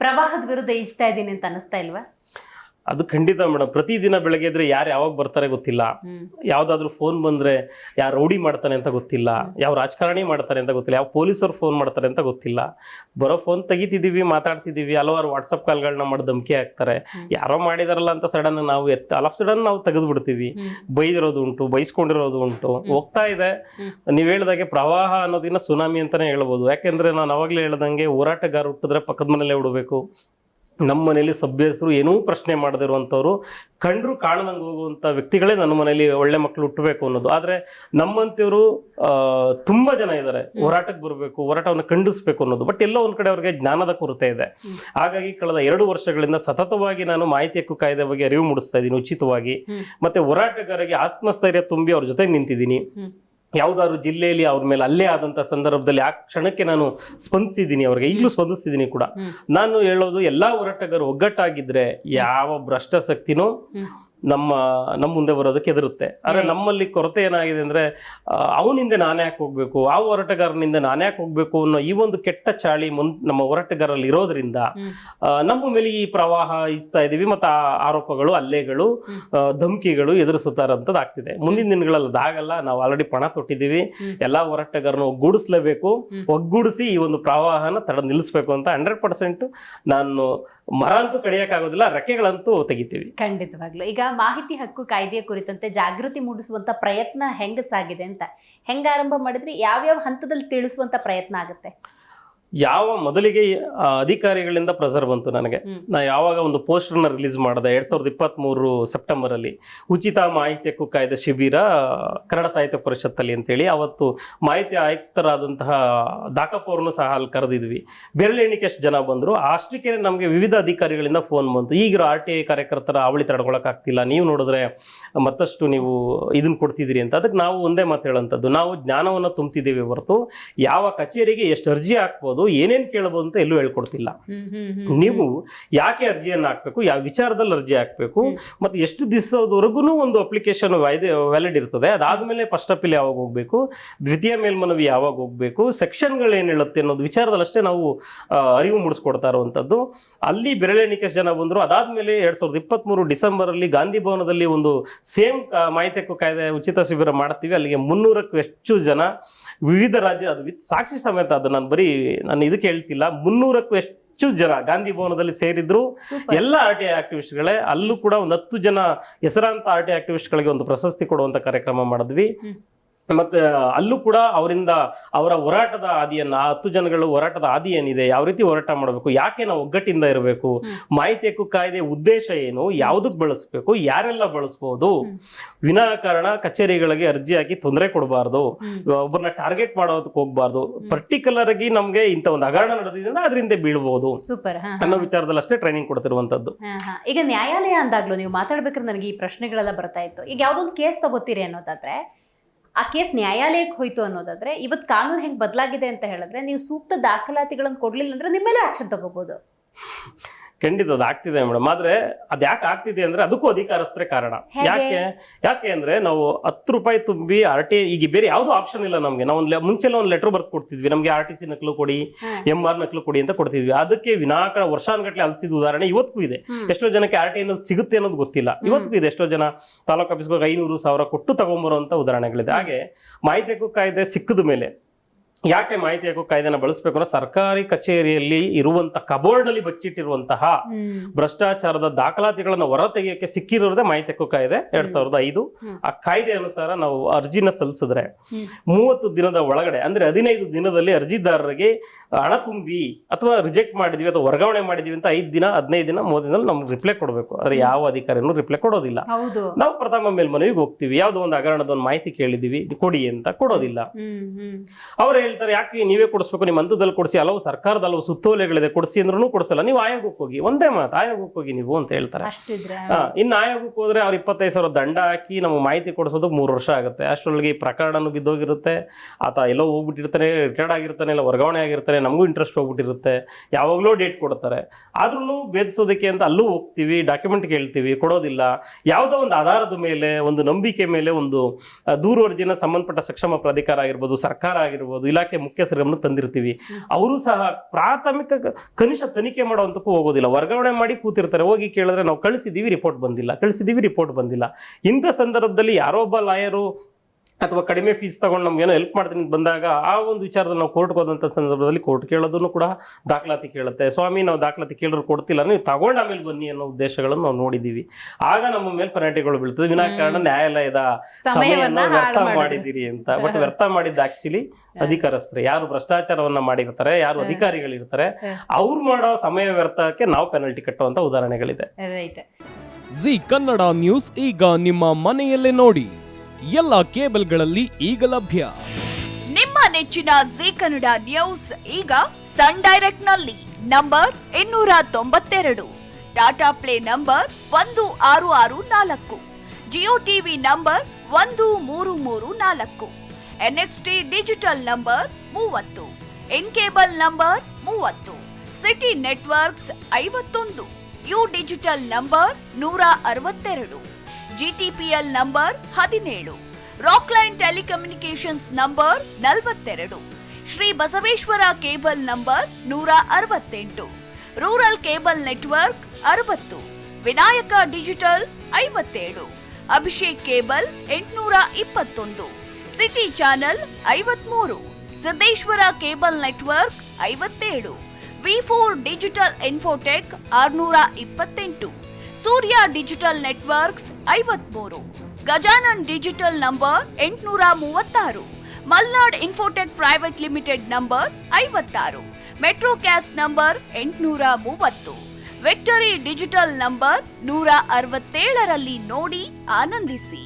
ಪ್ರವಾಹದ ವಿರುದ್ಧ ಈಜ್ತಾ ಇದ್ದೀನಿ ಅಂತ ಅನಿಸ್ತಾ ಇಲ್ವಾ? ಅದು ಖಂಡಿತ ಮೇಡಮ್. ಪ್ರತಿದಿನ ಬೆಳಗ್ಗೆ ಇದ್ರೆ ಯಾರು ಯಾವಾಗ ಬರ್ತಾರೆ ಗೊತ್ತಿಲ್ಲ. ಯಾವ್ದಾದ್ರು ಫೋನ್ ಬಂದ್ರೆ ಯಾರು ರೌಡಿ ಮಾಡ್ತಾನೆ ಅಂತ ಗೊತ್ತಿಲ್ಲ, ಯಾವ ರಾಜಕಾರಣಿ ಮಾಡ್ತಾರೆ ಅಂತ ಗೊತ್ತಿಲ್ಲ, ಯಾವ ಪೊಲೀಸರು ಫೋನ್ ಮಾಡ್ತಾರೆ ಅಂತ ಗೊತ್ತಿಲ್ಲ. ಬರೋ ಫೋನ್ ತೆಗಿತಿದೀವಿ, ಮಾತಾಡ್ತಿದೀವಿ, ಹಲವಾರು ವಾಟ್ಸಪ್ ಕಾಲ್ಗಳನ್ನ ಮಾಡಿ ಧಮಕಿ ಹಾಕ್ತಾರೆ. ಯಾರೋ ಮಾಡಿದಾರಲ್ಲ ಅಂತ ಸಡನ್ ನಾವು ಆಲ್ ಆಫ್ ಸಡನ್ ನಾವು ತೆಗೆದು ಬಿಡ್ತೀವಿ. ಬೈದಿರೋದು ಉಂಟು, ಬೈಸ್ಕೊಂಡಿರೋದು ಉಂಟು. ಹೋಗ್ತಾ ಇದೆ. ನೀವ್ ಹೇಳ್ದಾಗೆ ಪ್ರವಾಹ ಅನ್ನೋದಿನ ಸುನಾಮಿ ಅಂತಾನೆ ಹೇಳ್ಬೋದು. ಯಾಕೆಂದ್ರೆ ನಾನು ಅವಾಗ್ಲೇ ಹೇಳ್ದಂಗೆ ಹೋರಾಟಗಾರ ಹುಟ್ಟಿದ್ರೆ ಪಕ್ಕದ ಮನೇಲೆ ಹುಡಬೇಕು. ನಮ್ಮ ಮನೇಲಿ ಸಭ್ಯಸ್ಥರು ಏನೂ ಪ್ರಶ್ನೆ ಮಾಡದಿರುವಂಥವ್ರು, ಕಂಡ್ರು ಕಾಣದಂಗೆ ಹೋಗುವಂಥ ವ್ಯಕ್ತಿಗಳೇ ನನ್ನ ಮನೇಲಿ ಒಳ್ಳೆ ಮಕ್ಕಳು ಹುಟ್ಟಬೇಕು ಅನ್ನೋದು. ಆದರೆ ನಮ್ಮಂತಿಯವರು ತುಂಬ ಜನ ಇದ್ದಾರೆ, ಹೋರಾಟಕ್ಕೆ ಬರಬೇಕು, ಹೋರಾಟವನ್ನು ಖಂಡಿಸ್ಬೇಕು ಅನ್ನೋದು. ಬಟ್ ಎಲ್ಲೋ ಒಂದು ಕಡೆ ಅವ್ರಿಗೆ ಜ್ಞಾನದ ಕೊರತೆ ಇದೆ. ಹಾಗಾಗಿ ಕಳೆದ 2 ವರ್ಷಗಳಿಂದ ಸತತವಾಗಿ ನಾನು ಮಾಹಿತಿ ಹಕ್ಕು ಕಾಯ್ದೆ ಬಗ್ಗೆ ಅರಿವು ಮೂಡಿಸ್ತಾ ಇದ್ದೀನಿ ಉಚಿತವಾಗಿ. ಮತ್ತೆ ಹೋರಾಟಗಾರರಿಗೆ ಆತ್ಮಸ್ಥೈರ್ಯ ತುಂಬಿ ಅವ್ರ ಜೊತೆ ನಿಂತಿದ್ದೀನಿ. ಯಾವುದಾದ್ರು ಜಿಲ್ಲೆಯಲ್ಲಿ ಅವ್ರ ಮೇಲೆ ಅಲ್ಲೇ ಆದಂಥ ಸಂದರ್ಭದಲ್ಲಿ ಆ ಕ್ಷಣಕ್ಕೆ ನಾನು ಸ್ಪಂದಿಸಿದ್ದೀನಿ, ಅವ್ರಿಗೆ ಈಗಲೂ ಸ್ಪಂದಿಸ್ತಿದ್ದೀನಿ ಕೂಡ. ನಾನು ಹೇಳೋದು, ಎಲ್ಲ ಹೋರಾಟಗಾರರು ಒಗ್ಗಟ್ಟಾಗಿದ್ರೆ ಯಾವ ಭ್ರಷ್ಟ ಶಕ್ತಿನೂ ನಮ್ಮ ಮುಂದೆ ಬರೋದಕ್ಕೆ ಎದುರುತ್ತೆ. ಆದರೆ ನಮ್ಮಲ್ಲಿ ಕೊರತೆ ಏನಾಗಿದೆ ಅಂದರೆ, ಅವನಿಂದ ನಾನೇ ಯಾಕೆ ಹೋಗ್ಬೇಕು, ಆ ಹೋರಾಟಗಾರನಿಂದ ನಾನೇ ಯಾಕೆ ಹೋಗ್ಬೇಕು ಅನ್ನೋ ಈ ಒಂದು ಕೆಟ್ಟ ಚಾಳಿ ನಮ್ಮ ಹೋರಾಟಗಾರಲ್ಲಿ ಇರೋದ್ರಿಂದ ನಮ್ಮ ಮೇಲೆ ಈ ಪ್ರವಾಹ ಇಸ್ತಾ ಇದ್ದೀವಿ. ಮತ್ತು ಆ ಆರೋಪಗಳು, ಹಲ್ಲೆಗಳು, ಧಮಕಿಗಳು ಎದುರಿಸುತ್ತಾರಂಥದ್ದು ಆಗ್ತಿದೆ. ಮುಂದಿನ ದಿನಗಳಲ್ಲಿ ಅದಾಗಲ್ಲ. ನಾವು ಆಲ್ರೆಡಿ ಪಣ ತೊಟ್ಟಿದ್ದೀವಿ. ಎಲ್ಲ ಹೋರಾಟಗಾರನ ಒಗ್ಗೂಡಿಸ್ಲೇಬೇಕು. ಒಗ್ಗೂಡಿಸಿ ಈ ಒಂದು ಪ್ರವಾಹನ ತಡೆದು ನಿಲ್ಲಿಸ್ಬೇಕು ಅಂತ 100% ನಾನು ಮರ ಅಂತೂ ಕಡಿಯೋಕ್ಕಾಗೋದಿಲ್ಲ, ರೆಕ್ಕೆಗಳಂತೂ ತೆಗಿತೀವಿ. ಖಂಡಿತವಾಗ್ಲು. ಈಗ ಮಾಹಿತಿ ಹಕ್ಕು ಕಾಯ್ದೆಯ ಕುರಿತಂತೆ ಜಾಗೃತಿ ಮೂಡಿಸುವಂತ ಪ್ರಯತ್ನ ಹೆಂಗ ಸಾಗಿದೆ ಅಂತ, ಹೆಂಗ ಆರಂಭ ಮಾಡಿದ್ರಿ? ಯಾವ್ಯಾವ ಹಂತದಲ್ಲಿ ತಿಳಿಸುವಂತ ಪ್ರಯತ್ನ ಆಗುತ್ತೆ? ಮೊದಲಿಗೆ ಅಧಿಕಾರಿಗಳಿಂದ ಪ್ರೆಸರ್ ಬಂತು ನನಗೆ. ನಾ ಯಾವಾಗ ಒಂದು ಪೋಸ್ಟರ್ನ ರಿಲೀಸ್ ಮಾಡಿದೆ 2023 ಸೆಪ್ಟೆಂಬರ್ ಅಲ್ಲಿ, ಉಚಿತ ಮಾಹಿತಿ ಹಕ್ಕು ಕಾಯ್ದೆ ಶಿಬಿರ ಕನ್ನಡ ಸಾಹಿತ್ಯ ಪರಿಷತ್ತಲ್ಲಿ ಅಂತೇಳಿ, ಅವತ್ತು ಮಾಹಿತಿ ಆಯುಕ್ತರಾದಂತಹ ದಾಕಪ್ಪ ಅವ್ರನ್ನು ಸಹ ಅಲ್ಲಿ ಕರೆದಿದ್ವಿ. ಬೆರಳೆಣಿಕೆ ಎಷ್ಟು ಜನ ಬಂದ್ರು. ಅಷ್ಟಕ್ಕೆ ನಮಗೆ ವಿವಿಧ ಅಧಿಕಾರಿಗಳಿಂದ ಫೋನ್ ಬಂತು. ಈಗಿರೋ RTI ಕಾರ್ಯಕರ್ತರ ಅವಳಿ ತಡ್ಕೊಳಕ್ಕಾಗ್ತಿಲ್ಲ, ನೀವು ನೋಡಿದ್ರೆ ಮತ್ತಷ್ಟು ನೀವು ಇದನ್ನ ಕೊಡ್ತಿದ್ದೀರಿ ಅಂತ. ಅದಕ್ಕೆ ನಾವು ಒಂದೇ ಮಾತು ಹೇಳೋಂಥದ್ದು, ನಾವು ಜ್ಞಾನವನ್ನು ತುಂಬ್ತಿದ್ದೀವಿ ಹೊರತು ಯಾವ ಕಚೇರಿಗೆ ಎಷ್ಟು ಅರ್ಜಿ ಹಾಕ್ಬೋದು, ಏನೇನ್ ಕೇಳಬಹುದು ಅಂತ ಎಲ್ಲೂ ಹೇಳ್ಕೊಡ್ತಿಲ್ಲ. ನೀವು ಯಾಕೆ ಅರ್ಜಿಯನ್ನು ಹಾಕ್ಬೇಕು, ಯಾವ ವಿಚಾರದಲ್ಲಿ ಅರ್ಜಿ ಹಾಕ್ಬೇಕು, ಮತ್ತೆ ಎಷ್ಟು ದಿವಸದವರೆಗೂ ಒಂದು ಅಪ್ಲಿಕೇಶನ್ ವ್ಯಾಲಿಡ್ ಇರ್ತದೆ, ಅದಾದ್ಮೇಲೆ ಫಸ್ಟ್ ಅಪೀಲ್ ಯಾವಾಗ ಹೋಗ್ಬೇಕು, ದ್ವಿತೀಯ ಮೇಲ್ಮನವಿ ಯಾವಾಗ ಹೋಗ್ಬೇಕು, ಸೆಕ್ಷನ್ಗಳು ಏನ್ ಹೇಳುತ್ತೆ ಅನ್ನೋದು ವಿಚಾರದಲ್ಲಿ ಅಷ್ಟೇ ನಾವು ಅರಿವು ಮೂಡಿಸ್ಕೊಡ್ತಾ ಇರುವಂತದ್ದು. ಅಲ್ಲಿ ಬೆರಳೆಣಿಕೆ ಜನ ಬಂದ್ರು. ಅದಾದ್ಮೇಲೆ 2023 ಡಿಸೆಂಬರ್ ಅಲ್ಲಿ ಗಾಂಧಿ ಭವನದಲ್ಲಿ ಒಂದು ಸೇಮ್ ಮಾಹಿತಿ ಹಕ್ಕು ಕಾಯ್ದೆ ಉಚಿತ ಶಿಬಿರ ಮಾಡ್ತೀವಿ. ಅಲ್ಲಿಗೆ 300ಕ್ಕೂ ಹೆಚ್ಚು ಜನ ವಿವಿಧ ರಾಜ್ಯ, ಅದು ವಿತ್ ಸಾಕ್ಷಿ ಸಮೇತ, ಅದು ನಾನು ಇದಕ್ಕೆ ಹೇಳ್ತಿಲ್ಲ, 300ಕ್ಕೂ ಹೆಚ್ಚು ಜನ ಗಾಂಧಿ ಭವನದಲ್ಲಿ ಸೇರಿದ್ರು. ಎಲ್ಲ RTI ಆಕ್ಟಿವಿಸ್ಟ್ಗಳೇ. ಅಲ್ಲೂ ಕೂಡ ಒಂದು 10 ಜನ ಹೆಸರಾಂತ RTI ಆಕ್ಟಿವಿಸ್ಟ್ಗಳಿಗೆ ಒಂದು ಪ್ರಶಸ್ತಿ ಕೊಡುವಂತ ಕಾರ್ಯಕ್ರಮ ಮಾಡಿದ್ವಿ. ಮತ್ತೆ ಅಲ್ಲೂ ಕೂಡ ಅವರಿಂದ ಅವರ ಹೋರಾಟದ ಹಾದಿಯನ್ನ, 10 ಜನಗಳು ಹೋರಾಟದ ಹಾದಿ ಏನಿದೆ, ಯಾವ ರೀತಿ ಹೋರಾಟ ಮಾಡಬೇಕು, ಯಾಕೆ ನಾವು ಒಗ್ಗಟ್ಟಿಂದ ಇರಬೇಕು, ಮಾಹಿತಿ ಹಕ್ಕು ಕಾಯ್ದೆ ಉದ್ದೇಶ ಏನು, ಯಾವುದಕ್ಕೆ ಬಳಸಬೇಕು, ಯಾರೆಲ್ಲ ಬಳಸಬಹುದು, ವಿನಾಕಾರಣ ಕಚೇರಿಗಳಿಗೆ ಅರ್ಜಿ ಹಾಕಿ ತೊಂದರೆ ಕೊಡಬಾರ್ದು, ಒಬ್ಬರನ್ನ ಟಾರ್ಗೆಟ್ ಮಾಡೋದಕ್ಕೆ ಹೋಗ್ಬಾರ್ದು, ಪರ್ಟಿಕ್ಯುಲರ್ ಆಗಿ ನಮ್ಗೆ ಇಂಥ ಒಂದು ಹಗರಣ ನಡೆದಿದೆ ಅದರಿಂದ ಬೀಳ್ಬಹುದು ಅನ್ನೋ ವಿಚಾರದಲ್ಲಿ ಅಷ್ಟೇ ಟ್ರೈನಿಂಗ್ ಕೊಡ್ತಿರುವಂತದ್ದು. ಈಗ ನ್ಯಾಯಾಲಯ ಅಂದಾಗ್ಲೂ ನೀವು ಮಾತಾಡ್ಬೇಕಾದ್ರೆ ನನಗೆ ಈ ಪ್ರಶ್ನೆಗಳೆಲ್ಲ ಬರ್ತಾ ಇತ್ತು. ಈಗ ಯಾವ್ದೊಂದು ಕೇಸ್ ತಗೋತೀರಿ ಅನ್ನೋದಾದ್ರೆ, ಆ ಕೇಸ್ ನ್ಯಾಯಾಲಯಕ್ಕೆ ಹೋಯ್ತು ಅನ್ನೋದಾದ್ರೆ, ಇವತ್ತು ಕಾನೂನು ಹೆಂಗ್ ಬದಲಾಗಿದೆ ಅಂತ ಹೇಳಿದ್ರೆ, ನೀವು ಸೂಕ್ತ ದಾಖಲಾತಿಗಳನ್ನು ಕೊಡ್ಲಿಲ್ಲ ಅಂದ್ರೆ ನಿಮ್ಮ ಮೇಲೆ ಆಕ್ಷನ್ ತಗೋಬಹುದು. ಖಂಡಿತ ಅದು ಆಗ್ತಿದೆ ಮೇಡಮ್. ಆದ್ರೆ ಅದ್ಯಾಕೆ ಆಗ್ತಿದೆ ಅಂದ್ರೆ ಅದಕ್ಕೂ ಅಧಿಕಾರಸ್ಥರೇ ಕಾರಣ. ಯಾಕೆ ಅಂದ್ರೆ ನಾವು 10 ರೂಪಾಯಿ ತುಂಬಿ RTI, ಈಗ ಬೇರೆ ಯಾವ್ದು ಆಪ್ಷನ್ ಇಲ್ಲ ನಮ್ಗೆ. ನಾವು ಮುಂಚೆಲ್ಲ ಒಂದು ಲೆಟರ್ ಬರ್ದು ಕೊಡ್ತಿದ್ವಿ, ನಮ್ಗೆ RTC ನಕಲು ಕೊಡಿ, MR ನಕಲು ಕೊಡಿ ಅಂತ ಕೊಡ್ತಿದ್ವಿ. ಅದಕ್ಕೆ ವಿನಾಕಾರಣ ವರ್ಷಾನುಗಟ್ಟಲೆ ಅಲ್ಸಿದ ಉದಾಹರಣೆ ಇವತ್ತಿಗೂ ಇದೆ. ಎಷ್ಟೋ ಜನಕ್ಕೆ RTI ಅನ್ನೋದು ಸಿಗುತ್ತೆ ಅನ್ನೋದು ಗೊತ್ತಿಲ್ಲ, ಇವತ್ತಿಗೂ ಇದೆ. ಎಷ್ಟೋ ಜನ ತಾಲೂಕು ಆಫೀಸ್ಗೆ 500,000 ಕೊಟ್ಟು ತಗೊಂಬರುವಂತ ಉದಾಹರಣೆಗಳಿದೆ. ಹಾಗೆ ಮಾಹಿತಿ ಹಕ್ಕು ಕಾಯ್ದೆ ಸಿಕ್ಕದ ಮೇಲೆ ಯಾಕೆ ಮಾಹಿತಿ ಹಕ್ಕು ಕಾಯ್ದೆನ ಬಳಸಬೇಕು ಅಂದ್ರೆ, ಸರ್ಕಾರಿ ಕಚೇರಿಯಲ್ಲಿ ಇರುವಂತಹ ಕಬೋರ್ಡ್ ನಲ್ಲಿ ಬಚ್ಚಿಟ್ಟಿರುವಂತಹ ಭ್ರಷ್ಟಾಚಾರದ ದಾಖಲಾತಿಗಳನ್ನ ಹೊರ ತೆಗೆಯಕ್ಕೆ ಸಿಕ್ಕಿರೋದೇ ಮಾಹಿತಿ ಹಕ್ಕು ಕಾಯ್ದೆ 2005. ಆ ಕಾಯ್ದೆ ಅನುಸಾರ ನಾವು ಅರ್ಜಿನ ಸಲ್ಲಿಸಿದ್ರೆ 30 ದಿನದ ಒಳಗಡೆ, ಅಂದ್ರೆ 15 ದಿನದಲ್ಲಿ ಅರ್ಜಿದಾರರಿಗೆ ಹಣ ತುಂಬಿ ಅಥವಾ ರಿಜೆಕ್ಟ್ ಮಾಡಿದ್ವಿ ಅಥವಾ ವರ್ಗಾವಣೆ ಮಾಡಿದ್ವಿ ಅಂತ 5 ದಿನ, 15 ದಿನ, 30 ದಿನದಲ್ಲಿ ನಮ್ಗೆ ರಿಪ್ಲೈ ಕೊಡಬೇಕು. ಆದ್ರೆ ಯಾವ ಅಧಿಕಾರಿನೂ ರಿಪ್ಲೈ ಕೊಡೋದಿಲ್ಲ. ನಾವು ಪ್ರಥಮ ಮೇಲ್ಮನವಿಗೆ ಹೋಗ್ತೀವಿ, ಯಾವ್ದೋ ಒಂದು ಹಗರಣದ ಒಂದು ಮಾಹಿತಿ ಕೇಳಿದೀವಿ, ಕೊಡಿ ಅಂತ ಕೊಡೋದಿಲ್ಲ. ಅವ್ರು ಹೇಳ್ತಾರೆ, ಯಾಕೆ ನೀವೇ ಕೊಡಿಸ್ಬೇಕು, ನಿಮ್ಮ ಹಂತದಲ್ಲಿ ಕೊಡಿಸಿ, ಹಲವು ಸರ್ಕಾರದ ಹಲವು ಸುತ್ತೋಲೆಗಳಿದೆ, ಕೊಡಿಸಿ ಅಂದ್ರೂ ಕೊಡಿಸಲ್ಲ, ನೀವು ಆಯೋಗಕ್ಕೆ ಹೋಗಿ, ಒಂದೇ ಮಾತು, ಆಯೋಗಕ್ಕೆ ಹೋಗಿ ನೀವು ಅಂತ ಹೇಳ್ತಾರೆ. ಇನ್ನು ಆಯೋಗಕ್ಕೆ ಹೋದ್ರೆ ಅವ್ರು 25,000 ದಂಡ ಹಾಕಿ ನಮ್ಮ ಮಾಹಿತಿ ಕೊಡಿಸೋದಕ್ಕೆ 3 ವರ್ಷ ಆಗುತ್ತೆ. ಅಷ್ಟರೊಳಗೆ ಈ ಪ್ರಕರಣನೂ ಬಿದ್ದೋಗಿರುತ್ತೆ, ಆತ ಎಲ್ಲೋ ಹೋಗ್ಬಿಟ್ಟಿರ್ತಾನೆ, ರಿಟೈರ್ಡ್ ಆಗಿರ್ತಾನೆ, ಇಲ್ಲ ವರ್ಗಾವಣೆ ಆಗಿರ್ತಾನೆ, ನಮಗೂ ಇಂಟ್ರೆಸ್ಟ್ ಹೋಗ್ಬಿಟ್ಟಿರುತ್ತೆ, ಯಾವಾಗಲೂ ಡೇಟ್ ಕೊಡ್ತಾರೆ. ಆದ್ರೂ ಭೇದಿಸೋದಕ್ಕೆ ಅಂತ ಅಲ್ಲೂ ಹೋಗ್ತೀವಿ, ಡಾಕ್ಯುಮೆಂಟ್ ಕೇಳ್ತೀವಿ, ಕೊಡೋದಿಲ್ಲ. ಯಾವುದೋ ಒಂದು ಆಧಾರದ ಮೇಲೆ, ಒಂದು ನಂಬಿಕೆ ಮೇಲೆ, ಒಂದು ದೂರು ಅರ್ಜಿನ ಸಂಬಂಧಪಟ್ಟ ಸಕ್ಷಮ ಪ್ರಾಧಿಕಾರ ಆಗಿರ್ಬೋದು, ಸರ್ಕಾರ ಆಗಿರ್ಬೋದು, ಇಲಾಖೆ ಇಲಾಖೆ ಮುಖ್ಯಸ್ಥರ ಗಮನಕ್ಕೆ ತಂದಿರ್ತೀವಿ. ಅವರು ಸಹ ಪ್ರಾಥಮಿಕ ಕನಿಷ್ಠ ತನಿಖೆ ಮಾಡೋವಂತಕ್ಕೂ ಹೋಗೋದಿಲ್ಲ, ವರ್ಗಾವಣೆ ಮಾಡಿ ಕೂತಿರ್ತಾರೆ. ಹೋಗಿ ಕೇಳಿದ್ರೆ ನಾವು ಕಳಿಸಿದ್ದೀವಿ ರಿಪೋರ್ಟ್ ಬಂದಿಲ್ಲ. ಇಂಥ ಸಂದರ್ಭದಲ್ಲಿ ಯಾರೋ ಒಬ್ಬ ಲಾಯರು ಅಥವಾ ಕಡಿಮೆ ಫೀಸ್ ತಗೊಂಡು ನಮ್ಗೇನೋ ಹೆಲ್ಪ್ ಮಾಡ್ತೀನಿ ಅಂತ ಬಂದಾಗ ಆ ಒಂದು ವಿಚಾರದಲ್ಲಿ ನಾವು ಕೋರ್ಟ್ಗೆ ಹೋದಂಥ ಸಂದರ್ಭದಲ್ಲಿ ಕೋರ್ಟ್ ಕೇಳೋದನ್ನು ಕೂಡ ದಾಖಲಾತಿ ಕೇಳುತ್ತೆ. ಸ್ವಾಮಿ ನಾವು ದಾಖಲಾತಿ ಕೇಳಿದ್ರು ಕೊಡ್ತಿಲ್ಲ, ನೀವು ತಗೊಂಡು ಆಮೇಲೆ ಬನ್ನಿ ಅನ್ನೋ ಉದ್ದೇಶಗಳನ್ನು ನಾವು ನೋಡಿದ್ದೀವಿ. ಆಗ ನಮ್ಮ ಮೇಲೆ ಪೆನಾಲ್ಟಿಗಳು ಬೀಳ್ತದೆ, ವಿನಾಕಾರಣ ನ್ಯಾಯಾಲಯದ ಸಮಯವನ್ನು ವ್ಯರ್ಥ ಮಾಡಿದ್ದೀರಿ ಅಂತ. ಬಟ್ ವ್ಯರ್ಥ ಮಾಡಿದ್ದ ಆಕ್ಚುಲಿ ಅಧಿಕಾರಸ್ಥರು, ಯಾರು ಭ್ರಷ್ಟಾಚಾರವನ್ನ ಮಾಡಿರ್ತಾರೆ, ಯಾರು ಅಧಿಕಾರಿಗಳಿರ್ತಾರೆ, ಅವ್ರು ಮಾಡೋ ಸಮಯ ವ್ಯರ್ಥಕ್ಕೆ ನಾವು ಪೆನಾಲ್ಟಿ ಕಟ್ಟುವಂತ ಉದಾಹರಣೆಗಳಿದೆ. ಜಿ ಕನ್ನಡ ನ್ಯೂಸ್ ಈಗ ನಿಮ್ಮ ಮನೆಯಲ್ಲೇ ನೋಡಿ, ಎಲ್ಲ ಕೇಬಲ್ಗಳಲ್ಲಿ ಈಗ ಲಭ್ಯ. ನಿಮ್ಮ ನೆಚ್ಚಿನ ಜಿ ಕನ್ನಡ ನ್ಯೂಸ್ ಈಗ ಸನ್ ಡೈರೆಕ್ಟ್ ನಲ್ಲಿ number 292, Tata play number 1664, Jio TV number 1334, NXT digital number 30, in cable number 30, city networks 51, U digital number 162, GTPL number 17, Rockline telecommunications number 42, Shri Basaveshwara cable number 168, rural cable network 60, Vinayaka digital 57, Abhishek cable 821, city channel 53, Siddeshwara cable network 57, V4 digital Infotech 628, Surya digital networks 53, Gajanan digital number 836, Malnad Infotech private limited number 56, Metrocast number 830, Victory digital number 167ರಲ್ಲಿ ನೋಡಿ ಆನಂದಿಸಿ.